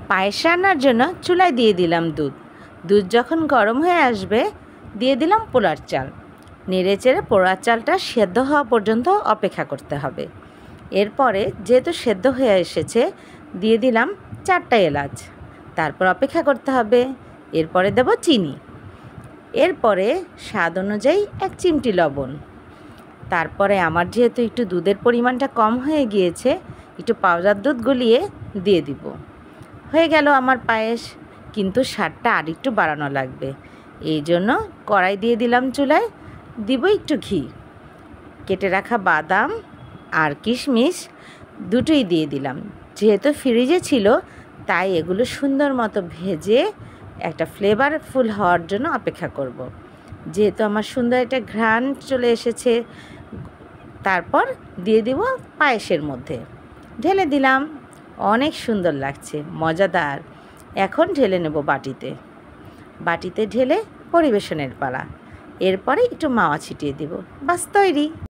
পায়েস রান্নার জন্য চুলায় দিয়ে দিলাম দুধ। দুধ যখন গরম হয়ে আসবে দিয়ে দিলাম পোলার চাল। নেড়েচেড়ে পোলার চালটা সেদ্ধ হওয়া পর্যন্ত অপেক্ষা করতে হবে। এরপরে যেহেতু সেদ্ধ হয়ে এসেছে দিয়ে দিলাম 4টা এলাচ। তারপর অপেক্ষা করতে হবে। এরপরে দেব চিনি। এরপরে স্বাদ অনুযায়ী 1 চিমটি লবণ। তারপরে আমার যেহেতু একটু দুধের পরিমাণটা কম হয়ে গিয়েছে একটু পাউডার দুধ গলিয়ে দিয়ে দিব। হয়ে গেল আমার পায়েস, কিন্তু স্বাদটা আরেকটু বাড়ানো লাগবে। এই জন্য কড়াই দিয়ে দিলাম চুলায়, দিব একটু ঘি। কেটে রাখা বাদাম আর কিশমিশ দুটোই দিয়ে দিলাম। যেহেতু ফ্রিজে ছিল তাই এগুলো সুন্দর মতো ভেজে একটা ফ্লেভারফুল হওয়ার জন্য অপেক্ষা করব। যেহেতু আমার সুন্দর একটা ঘ্রাণ চলে এসেছে, তারপর দিয়ে দিব পায়েসের মধ্যে। ঢেলে দিলাম। অনেক সুন্দর লাগছে, মজাদার। এখন ঢেলে নেব বাটিতে। বাটিতে ঢেলে পরিবেশনের পালা। এরপরে একটু মাওয়া ছিটিয়ে দেব। বাস তৈরি।